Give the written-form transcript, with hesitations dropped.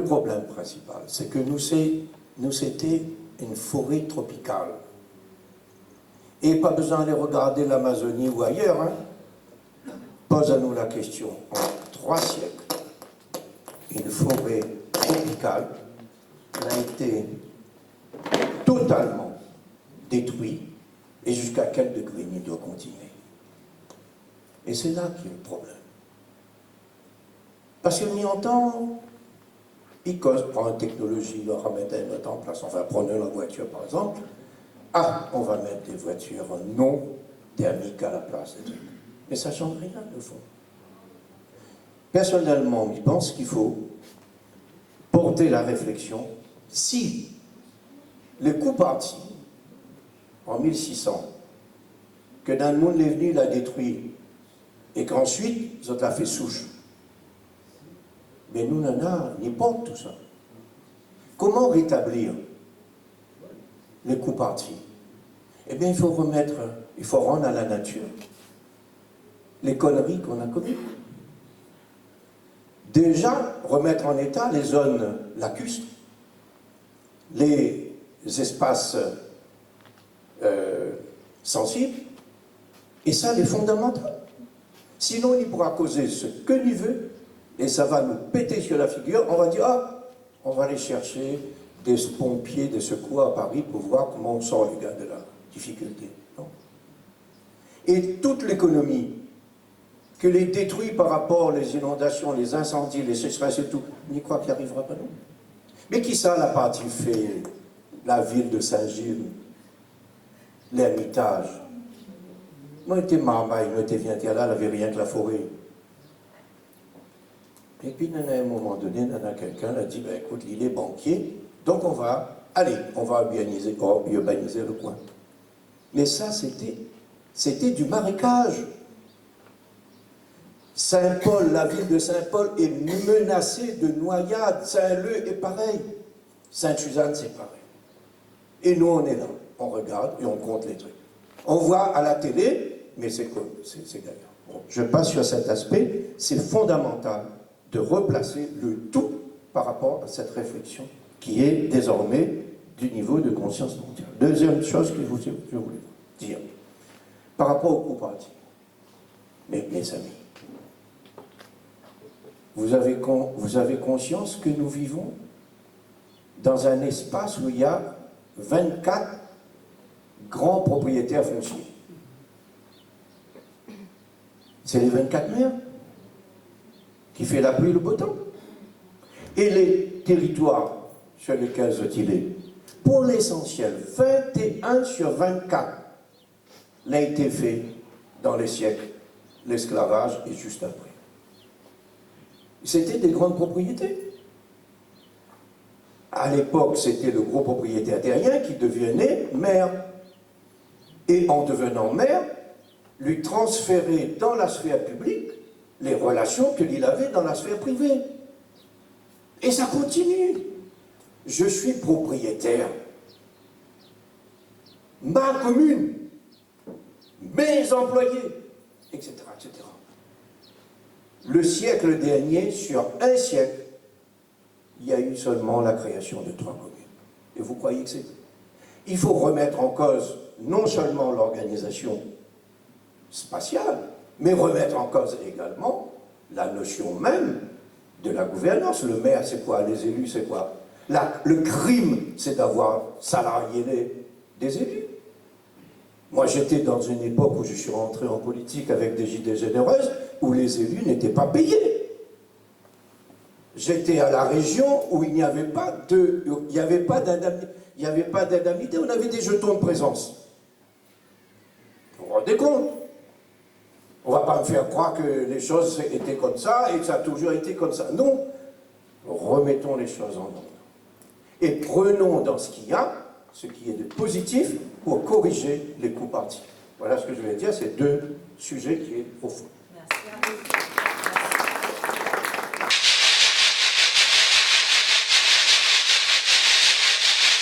problème principal, c'est que nous c'était une forêt tropicale. Et pas besoin d'aller regarder l'Amazonie ou ailleurs. Hein. Pose-nous la question, en 3 siècles, une forêt tropicale a été totalement détruite, et jusqu'à quel degré il doit continuer. Et c'est là qu'il y a le problème. Parce qu'on y entend, ils causent, prend une technologie, ils leur remettent un autre en place. Enfin, prenez la voiture par exemple. Ah, on va mettre des voitures non thermiques à la place des trucs. Mais ça ne change rien, au fond. Personnellement, je pense qu'il faut porter la réflexion. Si le coup parti, en 1600, que dans le monde est venu, l'a détruit, et qu'ensuite, ils ont fait souche. Mais nous, nana, n'y porte tout ça. Comment rétablir le coup parti? Eh bien, il faut rendre à la nature les conneries qu'on a commises. Déjà, remettre en état les zones lacustres, les espaces sensibles, et ça, les fondamentaux. Sinon, il pourra causer ce que l'on veut, et ça va nous péter sur la figure. On va dire, ah, on va aller chercher des pompiers, des secours à Paris pour voir comment on sort les gars de la difficulté. Non. Et toute l'économie que les détruit par rapport aux inondations, les incendies, les sécheresses et tout, on y croit qu'il n'y arrivera pas, non. Mais qui ça l'a partie fait? La ville de Saint-Gilles, l'Ermitage. Moi, j'étais marmaille, moi, j'étais viens là, il n'avait rien que la forêt. Et puis, à un moment donné, quelqu'un a dit, ben, écoute, il est banquier, donc on va urbaniser le coin. Mais ça, c'était du marécage. Saint-Paul, la ville de Saint-Paul est menacée de noyade. Saint-Leu est pareil. Sainte-Suzanne, c'est pareil. Et nous, on est là, on regarde et on compte les trucs. On voit à la télé, mais c'est gagnant. Bon, je passe sur cet aspect, c'est fondamental de replacer le tout par rapport à cette réflexion qui est désormais du niveau de conscience mondiale. Deuxième chose que je voulais dire, par rapport au coup parti. Mais mes amis, vous avez conscience que nous vivons dans un espace où il y a 24 grands propriétaires fonciers. C'est les 24 maires qui fait la pluie et le beau temps. Et les territoires sur lesquels sont-ils est, pour l'essentiel, 21 sur 24 l'a été fait dans les siècles, l'esclavage et juste après. C'était des grandes propriétés. À l'époque, c'était le gros propriétaire terrien qui devenait maire. Et en devenant maire, lui transférer dans la sphère publique les relations qu'il avait dans la sphère privée. Et ça continue. Je suis propriétaire. Ma commune, mes employés, etc., etc. Le siècle dernier, sur un siècle, il y a eu seulement la création de 3 communes. Et vous croyez que c'est... Il faut remettre en cause non seulement l'organisation spatiale, mais remettre en cause également la notion même de la gouvernance. Le maire, c'est quoi? Les élus, c'est quoi? Le crime, c'est d'avoir salarié des élus. Moi, j'étais dans une époque où je suis rentré en politique avec des idées généreuses, où les élus n'étaient pas payés. J'étais à la région où il n'y avait pas d'indemnité, on avait des jetons de présence. Vous vous rendez compte? On ne va pas me faire croire que les choses étaient comme ça et que ça a toujours été comme ça. Non, remettons les choses en ordre. Et prenons dans ce qu'il y a, ce qui est de positif, pour corriger les coups partis. Voilà ce que je voulais dire, c'est 2 sujets qui est au fond.